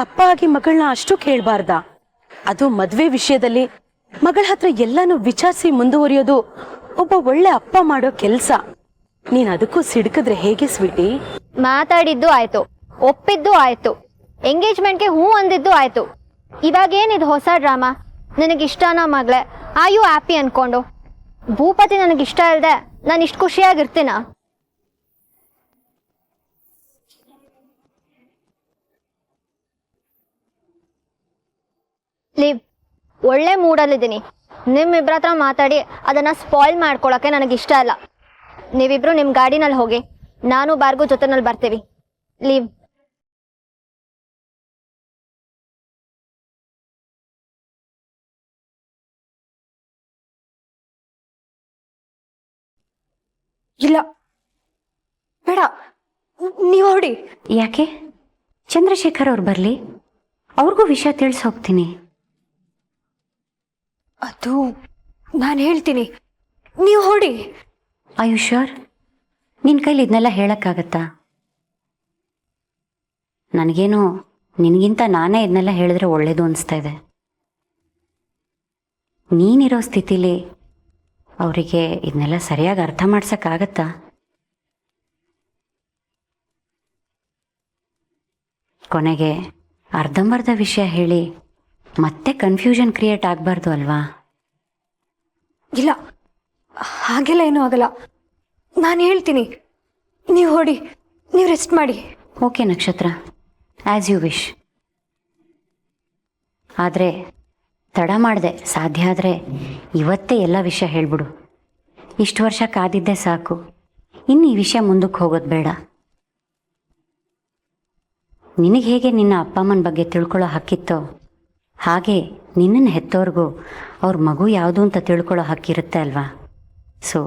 ಅಪ್ಪ ಆಗಿ ಮಗಳನ್ನ ಅಷ್ಟು ಕೇಳಬಾರ್ದ? ಅದು ಮದ್ವೆ ವಿಷಯದಲ್ಲಿ ಮಗಳ ಹತ್ರ ಎಲ್ಲಾನು ವಿಚಾರಿಸಿ ಮುಂದುವರಿಯೋದು ಒಬ್ಬ ಒಳ್ಳೆ ಅಪ್ಪ ಮಾಡೋ ಕೆಲಸ. ನೀನ್ ಅದಕ್ಕೂ ಸಿಡ್ಕಿದ್ರೆ ಹೇಗೆ ಸ್ವೀಟಿ? ಮಾತಾಡಿದ್ದು ಆಯ್ತು, ಒಪ್ಪಿದ್ದು ಆಯ್ತು, ಎಂಗೇಜ್ಮೆಂಟ್ಗೆ ಹೂ ಅಂದಿದ್ದು ಆಯ್ತು. ಇವಾಗೇನಿದು ಹೊಸ ಡ್ರಾಮಾ? ನನಗಿಷ್ಟನ ಮಗಳೇ, ಆ ಯು ಹ್ಯಾಪಿ ಅನ್ಕೊಂಡು? ಭೂಪತಿ ನನಗಿಷ್ಟ ಇಲ್ಲದೆ ನಾನು ಇಷ್ಟು ಖುಷಿಯಾಗಿರ್ತೀನ? ಲೀವ್, ಒಳ್ಳೆ ಮೂಡಲ್ಲಿದ್ದೀನಿ. ನಿಮ್ಮಿಬ್ರ ಹತ್ರ ಮಾತಾಡಿ ಅದನ್ನ ಸ್ಪಾಯ್ಲ್ ಮಾಡ್ಕೊಳಕ್ಕೆ ನನಗಿಷ್ಟ ಇಲ್ಲ. ನೀವಿಬ್ರು ನಿಮ್ಮ ಗಾಡಿನಲ್ಲಿ ಹೋಗಿ, ನಾನು ಬಾರ್ಗು ಜೊತೆನಲ್ಲಿ ಬರ್ತೀವಿ. ಲೀವ್. ಇಲ್ಲ, ಬೇಡ, ನೀವು ಹೊಡಿ. ಯಾಕೆ? ಚಂದ್ರಶೇಖರ್ ಅವ್ರು ಬರಲಿ, ಅವ್ರಿಗೂ ವಿಷಯ ತಿಳಿಸಿ ಹೋಗ್ತೀನಿ. ಅದು ನಾನು ಹೇಳ್ತೀನಿ, ನೀವು ಹೊಡಿ. ಆಯುಷ್ವರ್, ನಿನ್ನ ಕೈಲಿ ಇದನ್ನೆಲ್ಲ ಹೇಳೋಕ್ಕಾಗತ್ತಾ? ನನಗೇನೋ ನಿನಗಿಂತ ನಾನೇ ಇದನ್ನೆಲ್ಲ ಹೇಳಿದ್ರೆ ಒಳ್ಳೇದು ಅನಿಸ್ತಾ ಇದೆ. ನೀನಿರೋ ಸ್ಥಿತಿಲಿ ಅವರಿಗೆ ಇದನ್ನೆಲ್ಲ ಸರಿಯಾಗಿ ಅರ್ಥ ಮಾಡ್ಸೋಕ್ಕಾಗತ್ತಾ? ಕೊನೆಗೆ ಅರ್ಧಂಬರ್ಧ ವಿಷಯ ಹೇಳಿ ಮತ್ತೆ ಕನ್ಫ್ಯೂಷನ್ ಕ್ರಿಯೇಟ್ ಆಗಬಾರ್ದು ಅಲ್ವಾ? ಇಲ್ಲ, ಹಾಗೆಲ್ಲ ಏನೂ ಆಗಲ್ಲ. ನಾನು ಹೇಳ್ತೀನಿ, ನೀವು ಹೊಡಿ, ನೀವು ರೆಸ್ಟ್ ಮಾಡಿ. ಓಕೆ ನಕ್ಷತ್ರ, ಆ್ಯಸ್ ಯು ವಿಶ್. ಆದರೆ ತಡ ಮಾಡಿದೆ, ಸಾಧ್ಯ ಆದರೆ ಇವತ್ತೇ ಎಲ್ಲ ವಿಷಯ ಹೇಳಿಬಿಡು. ಇಷ್ಟು ವರ್ಷ ಕಾದಿದ್ದೇ ಸಾಕು, ಇನ್ನು ಈ ವಿಷಯ ಮುಂದಕ್ಕೆ ಹೋಗೋದು ಬೇಡ. ನಿನಗೆ ಹೇಗೆ ನಿನ್ನ ಅಪ್ಪ ಅಮ್ಮನ ಬಗ್ಗೆ ತಿಳ್ಕೊಳ್ಳೋ ಹಕ್ಕಿತ್ತೋ ಹಾಗೆ ನಿನ್ನನ್ನು ಹೆತ್ತೋರ್ಗೂ ಅವ್ರ ಮಗು ಯಾವುದು ಅಂತ ತಿಳ್ಕೊಳ್ಳೋ ಹಕ್ಕಿರುತ್ತೆ ಅಲ್ವಾ? ಸೊ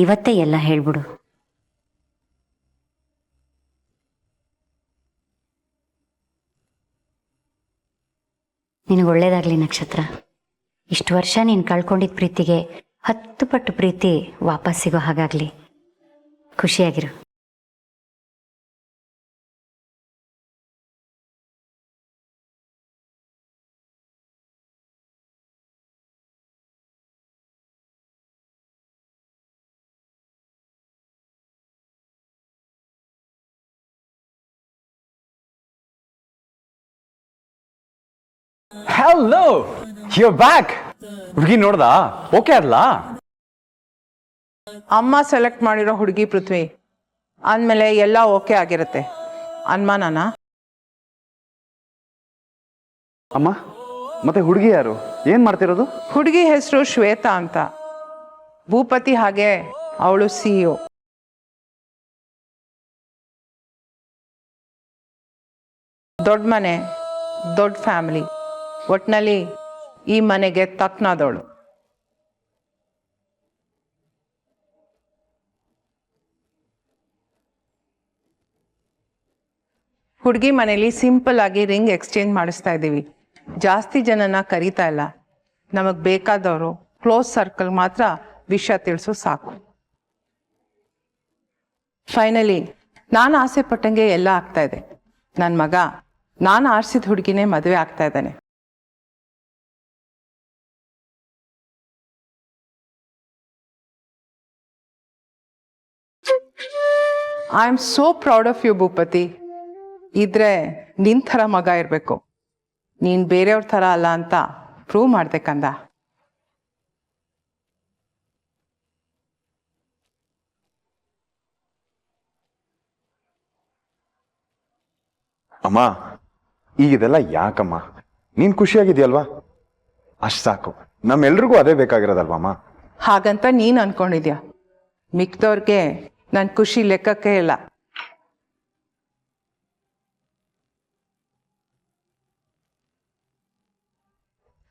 ಇವತ್ತೇ ಎಲ್ಲ ಹೇಳ್ಬಿಡು. ನಿನಗೆ ಒಳ್ಳೇದಾಗಲಿ ನಕ್ಷತ್ರ. ಇಷ್ಟು ವರ್ಷ ನೀನು ಕಳ್ಕೊಂಡಿದ್ದ ಪ್ರೀತಿಗೆ 10 ಪಟ್ಟು ಪ್ರೀತಿ ವಾಪಸ್ ಸಿಗೋ ಹಾಗಾಗಲಿ. ಖುಷಿಯಾಗಿರು. Hello, you back. ಹುಡುಗಿ ನೋಡ್ದಾ? ಓಕೆ ಅಲ್ಲ? ಅಮ್ಮ ಸೆಲೆಕ್ಟ್ ಮಾಡಿರೋ ಹುಡುಗಿ ಪೃಥ್ವಿ ಅಂದಮೇಲೆ ಎಲ್ಲ ಓಕೆ ಆಗಿರುತ್ತೆ. ಅನುಮಾನನಾ? ಅಮ್ಮ, ಮತ್ತೆ ಹುಡುಗಿ ಯಾರು? ಏನ್ ಮಾಡ್ತಿರೋದು? ಹುಡುಗಿ ಹೆಸರು ಶ್ವೇತಾ ಅಂತ. ಭೂಪತಿ ಹಾಗೆ ಅವಳು CEO. ದೊಡ್ಡ ಮನೆ, ದೊಡ್ಡ ಫ್ಯಾಮಿಲಿ. ಒಟ್ನಲ್ಲಿ ಈ ಮನೆಗೆ ತಕ್ಕನಾದವಳು. ಹುಡುಗಿ ಮನೇಲಿ ಸಿಂಪಲ್ ಆಗಿ ರಿಂಗ್ ಎಕ್ಸ್ಚೇಂಜ್ ಮಾಡಿಸ್ತಾ ಇದ್ದೀವಿ. ಜಾಸ್ತಿ ಜನನ ಕರೀತಾ ಇಲ್ಲ. ನಮಗೆ ಬೇಕಾದವರು ಕ್ಲೋಸ್ ಸರ್ಕಲ್ ಮಾತ್ರ ವಿಷಯ ತಿಳಿಸು ಸಾಕು. ಫೈನಲಿ ನಾನು ಆಸೆ ಪಟ್ಟಂಗೆ ಎಲ್ಲ ಆಗ್ತಾ ಇದೆ. ನನ್ನ ಮಗ ನಾನು ಆರಿಸಿದ ಹುಡುಗಿನೇ ಮದುವೆ ಆಗ್ತಾ ಇದ್ದಾನೆ. I am so proud of you Bhupathi. ಇದ್ರೆ ನಿನ್ ಥರ ಮಗ ಇರಬೇಕು. ನೀನು ಬೇರೆಯವ್ರ ಥರ ಅಲ್ಲ ಅಂತ ಪ್ರೂವ್ ಮಾಡ್ದೆ ಕಂದ. ಅಮ್ಮ, ಈಗ ಇದೆಲ್ಲ ಯಾಕಮ್ಮ? ನೀನ್ ಖುಷಿಯಾಗಿದ್ಯಲ್ವಾ? ಅಷ್ಟು ಸಾಕು. ನಮ್ಮೆಲ್ರಿಗೂ ಅದೇ ಬೇಕಾಗಿರೋದಲ್ವಮ್ಮ? ಹಾಗಂತ ನೀನು ಅನ್ಕೊಂಡಿದ್ಯಾ? ಮಿಕ್ದವ್ರಿಗೆ ನನ್ನ ಖುಷಿ ಲೆಕ್ಕಕ್ಕೆ ಇಲ್ಲ.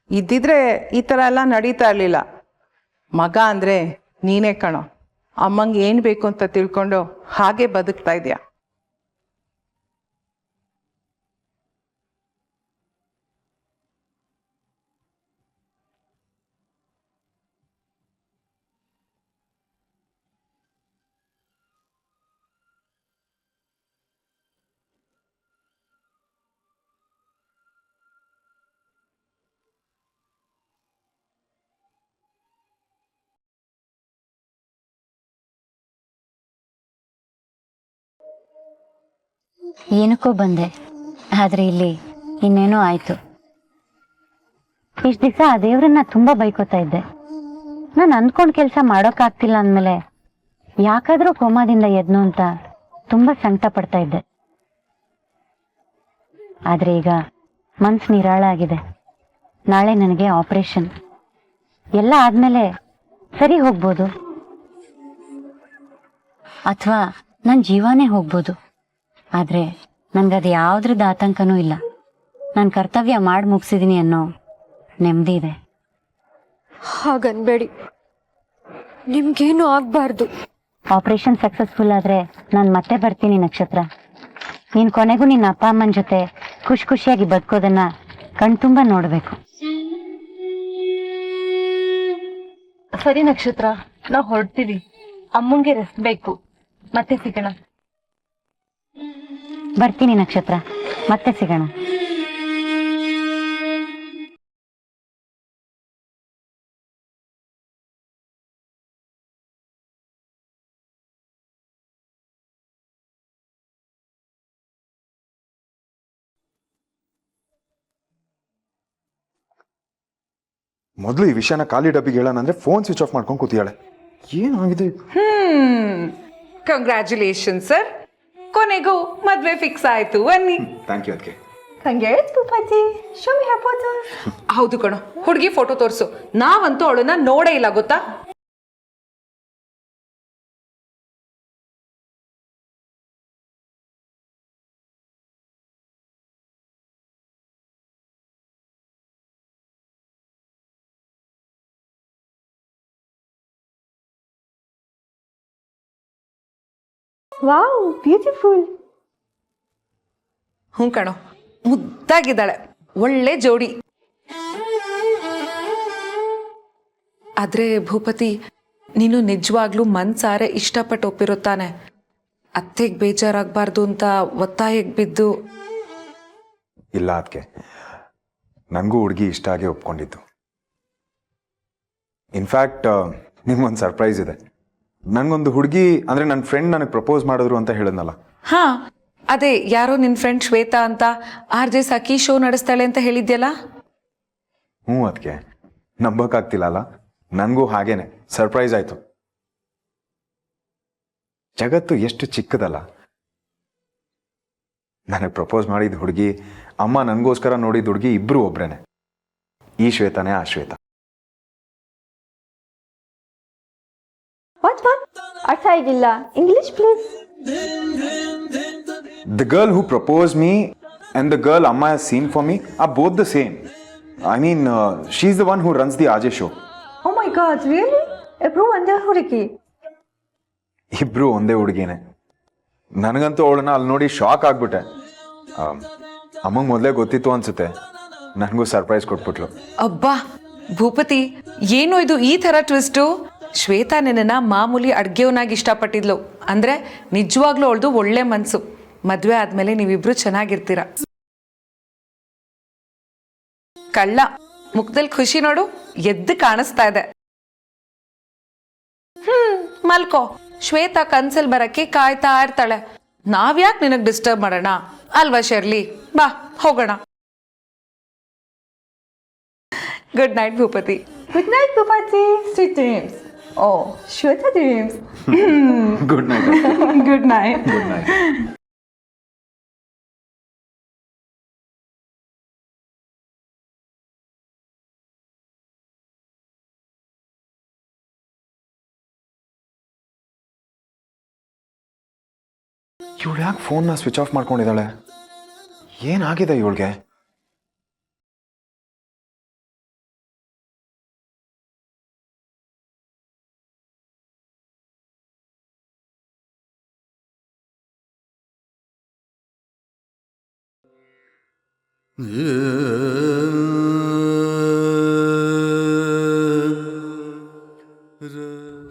ಇದ್ದಿದ್ರೆ ಈ ಥರ ಎಲ್ಲ ನಡೀತಾ ಇರಲಿಲ್ಲ. ಮಗ ಅಂದರೆ ನೀನೇ ಕಣೋ. ಅಮ್ಮಂಗೆ ಏನು ಬೇಕು ಅಂತ ತಿಳ್ಕೊಂಡು ಹಾಗೆ ಬದುಕ್ತಾ ಇದೆಯಾ. ಏನಕ್ಕೋ ಬಂದೆ, ಆದರೆ ಇಲ್ಲಿ ಇನ್ನೇನೋ ಆಯಿತು. ಇಷ್ಟು ದಿವಸ ಆ ದೇವ್ರನ್ನ ತುಂಬ ಬೈಕೋತಾ ಇದ್ದೆ. ನಾನು ಅಂದ್ಕೊಂಡು ಕೆಲಸ ಮಾಡೋಕ್ಕಾಗ್ತಿಲ್ಲ ಅಂದಮೇಲೆ ಯಾಕಾದರೂ ಕೋಮಾದಿಂದ ಎದ್ನು ಅಂತ ತುಂಬ ಸಂಕಟ ಪಡ್ತಾ ಇದ್ದೆ. ಆದರೆ ಈಗ ಮನ್ಸು ನಿರಾಳ ಆಗಿದೆ. ನಾಳೆ ನನಗೆ ಆಪರೇಷನ್. ಎಲ್ಲ ಆದಮೇಲೆ ಸರಿ ಹೋಗ್ಬೋದು, ಅಥವಾ ನನ್ನ ಜೀವನೇ ಹೋಗ್ಬೋದು. ಆದರೆ ನನಗದು ಯಾವುದ್ರದ್ದು ಆತಂಕನೂ ಇಲ್ಲ. ನಾನು ಕರ್ತವ್ಯ ಮಾಡಿ ಮುಗಿಸಿದ್ದೀನಿ ಅನ್ನೋ ನೆಮ್ಮದಿ ಇದೆ. ಹಾಗನ್ಬೇಡಿ, ನಿಮ್ಗೇನು ಆಗಬಾರ್ದು. ಆಪರೇಷನ್ ಸಕ್ಸಸ್ಫುಲ್ ಆದರೆ ನಾನು ಮತ್ತೆ ಬರ್ತೀನಿ ನಕ್ಷತ್ರ. ನೀನು ಕೊನೆಗೂ ನಿನ್ನ ಅಪ್ಪ ಅಮ್ಮನ ಜೊತೆ ಖುಷಿ ಖುಷಿಯಾಗಿ ಬದುಕೋದನ್ನ ಕಣ್ತುಂಬ ನೋಡಬೇಕು. ಸರಿ ನಕ್ಷತ್ರ, ನಾವು ಹೊರಡ್ತೀವಿ. ಅಮ್ಮಂಗೆ ರೆಸ್ಟ್ ಬೇಕು. ಮತ್ತೆ ಸಿಗೋಣ. ಬರ್ತೀನಿ ನಕ್ಷತ್ರ, ಮತ್ತೆ ಸಿಗೋಣ. ಮೊದಲು ಈ ವಿಷಯನ ಖಾಲಿ ಡಬ್ಬಿಗೆ ಹೇಳೋಣ ಅಂದ್ರೆ ಫೋನ್ ಸ್ವಿಚ್ ಆಫ್ ಮಾಡ್ಕೊಂಡು ಕೂತಿಯಾಳೆ. ಏನಾಗಿದೆ? ಕಂಗ್ರ್ಯಾಚುಲೇಷನ್ ಸರ್, ಕೊನೆಗೂ ಮದ್ವೆ ಫಿಕ್ಸ್ ಆಯ್ತು. ಬನ್ನಿ. ಥ್ಯಾಂಕ್ ಯು ಅದಕ್ಕೆ. ಹೌದು ಕಣೋ, ಹುಡುಗಿ ಫೋಟೋ ತೋರಿಸು. ನಾವಂತೂ ಅವಳನ್ನ ನೋಡೇ ಇಲ್ಲ ಗೊತ್ತಾ. Wow, beautiful. ಹ್ಞೂ ಕಣೋ, ಮುದ್ದಾಗಿದ್ದಾಳೆ. ಒಳ್ಳೆ ಜೋಡಿ. ಆದ್ರೆ ಭೂಪತಿ, ನೀನು ನಿಜವಾಗ್ಲೂ ಮನ್ಸಾರೆ ಇಷ್ಟಪಟ್ಟು ಒಪ್ಪಿರುತ್ತಾನೆ. ಅತ್ತೆಗೆ ಬೇಜಾರಾಗಬಾರ್ದು ಅಂತ ಒತ್ತಾಯಕ್ಕೆ ಬಿದ್ದು. ಇಲ್ಲ ಅದಕ್ಕೆ, ನನಗೂ ಹುಡುಗಿ ಇಷ್ಟ ಆಗಿ ಒಪ್ಕೊಂಡಿದ್ದು. ಇನ್ಫ್ಯಾಕ್ಟ್ ನಿಮ್ಗೊಂದು ಸರ್ಪ್ರೈಸ್ ಇದೆ. ನನಗೊಂದು ಹುಡುಗಿ ಅಂದರೆ ನನ್ನ ಫ್ರೆಂಡ್ ನನಗೆ ಪ್ರಪೋಸ್ ಮಾಡಿದ್ರು ಅಂತ ಹೇಳಿದ್ನಲ್ಲ. ಹಾ, ಅದೇ ಯಾರೋ ನಿನ್ನ ಫ್ರೆಂಡ್ ಶ್ವೇತಾ ಅಂತ RJ ಸಖಿ ಶೋ ನಡೆಸ್ತಾಳೆ ಅಂತ ಹೇಳಿದ್ಯಲ್ಲ. ಹ್ಞೂ ಅದಕ್ಕೆ, ನಂಬೋಕ್ಕಾಗ್ತಿಲ್ಲ ಅಲ್ಲ. ನನಗೂ ಹಾಗೇನೆ ಸರ್ಪ್ರೈಸ್ ಆಯಿತು. ಜಗತ್ತು ಎಷ್ಟು ಚಿಕ್ಕದಲ್ಲ. ನನಗೆ ಪ್ರಪೋಸ್ ಮಾಡಿದ ಹುಡುಗಿ, ಅಮ್ಮ ನನಗೋಸ್ಕರ ನೋಡಿದ ಹುಡುಗಿ ಇಬ್ಬರು ಒಬ್ರೇನೆ. ಈ ಶ್ವೇತಾನೇ ಆ ಶ್ವೇತಾ. ಅರ್ಥ ಆಗಿಲ್ಲ. English please. The girl who proposed me and the girl Amma has seen for me are both the same. I mean, she's the one who runs the RJ show. Oh my God, really? ಇಬ್ರು ಒಂದೇ ಹುಡುಗಿ? ಇಬ್ರು ಒಂದೇ ಹುಡುಗಿನೇ. ನನಗಂತೂ ಅವಳನ್ನ ಅಲ್ಲಿ ನೋಡಿ shock ಆಗ್ಬಿಟ್ಟೆ. ಅಮ್ಮಂಗೆ ಮೊದಲೇ ಗೊತ್ತಿತ್ತು ಅನ್ಸುತ್ತೆ. ನನಗೂ ಸರ್ಪ್ರೈಸ್ ಕೊಟ್ಬಿಟ್ಲು. ಅಬ್ಬಾ ಭೂಪತಿ, ಏನು ಇದು ಈ ಥರ ಟ್ವಿಸ್ಟು? ಶ್ವೇತಾ ನಿನ್ನ ಮಾಮೂಲಿ ಅಡ್ಗೆವನಾಗಿ ಇಷ್ಟಪಟ್ಟಿದ್ಲು ಅಂದ್ರೆ ನಿಜವಾಗ್ಲೂ ಅವಳದು ಒಳ್ಳೆ ಮನ್ಸು. ಮದ್ವೆ ಆದ್ಮೇಲೆ ನೀವಿಬ್ರು ಚೆನ್ನಾಗಿರ್ತೀರ. ಕಳ್ಳ ಮುಖದಲ್ಲಿ ಖುಷಿ ನೋಡು, ಎದ್ದು ಕಾಣಿಸ್ತಾ ಇದೆ. ಮಲ್ಕೋ, ಶ್ವೇತಾ ಕನ್ಸಲ್ ಬರಕ್ಕೆ ಕಾಯ್ತಾ ಇರ್ತಾಳೆ. ನಾವ್ಯಾಕೆ ನಿನಗೆ ಡಿಸ್ಟರ್ಬ್ ಮಾಡೋಣ ಅಲ್ವಾ ಶರ್ಲಿ? ಬಾ ಹೋಗೋಣ. Good night Bhupathi. Good night Bhupathi. Sweet dreams. Oh, Shweta dreams. Good night. Good night. Good night. ಇವಳು ಯಾಕೆ ಫೋನ್ನ ಸ್ವಿಚ್ ಆಫ್ ಮಾಡ್ಕೊಂಡಿದ್ದಾಳೆ? ಏನಾಗಿದೆ ಇವಳಿಗೆ?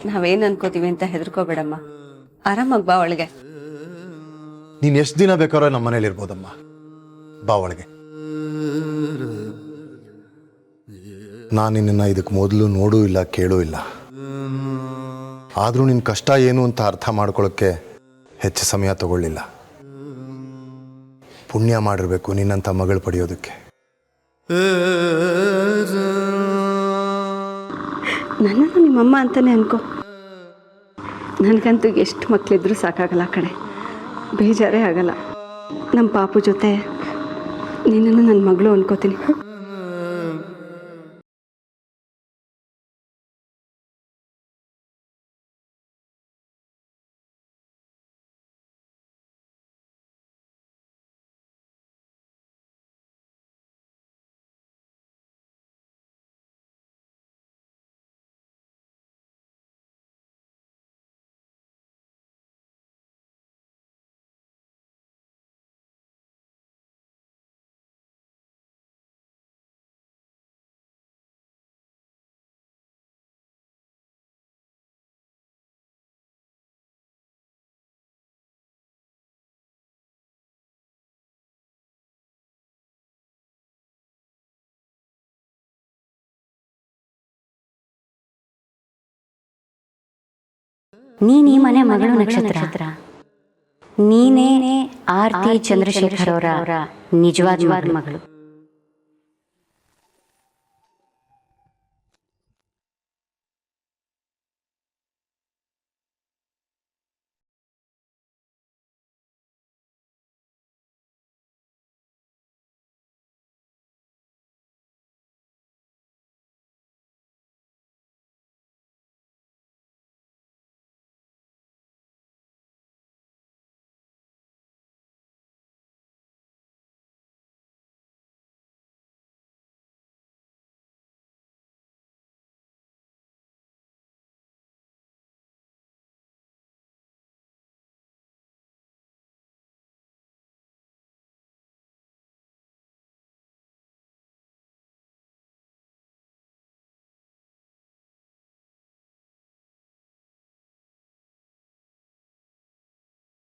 ನಾವೇನು ಅನ್ಕೋತೀವಿ ಅಂತ ಹೆದರ್ಕೋಬೇಡಮ್ಮ. ಆರಾಮಾಗಿ ಬಾ ಒಳಗೆ. ನೀನು ಎಷ್ಟು ದಿನ ಬೇಕಾದ್ರೂ ನಮ್ಮ ಮನೇಲಿ ಇರ್ಬೋದಮ್ಮ. ಬಾ ಒಳಗೆ. ನಾನು ನಿನ್ನನ್ನು ಇದಕ್ಕೆ ಮೊದಲು ನೋಡೂ ಇಲ್ಲ, ಕೇಳೂ ಇಲ್ಲ. ಆದರೂ ನಿನ್ನ ಕಷ್ಟ ಏನು ಅಂತ ಅರ್ಥ ಮಾಡ್ಕೊಳ್ಳೋಕ್ಕೆ ಹೆಚ್ಚು ಸಮಯ ತಗೊಳ್ಳಿಲ್ಲ. ಪುಣ್ಯ ಮಾಡಿರ್ಬೇಕು ನಿನ್ನಂಥ ಮಗಳು ಪಡೆಯೋದಕ್ಕೆ. ನನ್ನನ್ನು ನಿಮ್ಮಮ್ಮ ಅಂತಾನೆ ಅನ್ಕೋ. ನನಗಂತೂ ಎಷ್ಟು ಮಕ್ಕಳಿದ್ರೂ ಸಾಕಾಗಲ್ಲ ಕಡೆ, ಬೇಜಾರೇ ಆಗಲ್ಲ. ನಮ್ಮ ಪಾಪು ಜೊತೆ ನಿನ್ನನ್ನು ನನ್ನ ಮಗಳು ಅನ್ಕೋತೀನಿ. ನೀನ್ ಈ ಮನೆ ಮಗಳು ನಕ್ಷತ್ರ. ನೀನೇ ಆರ್ತಿ ಚಂದ್ರಶೇಖರ್ ಅವರ ನಿಜವಾದ ಮಗಳು.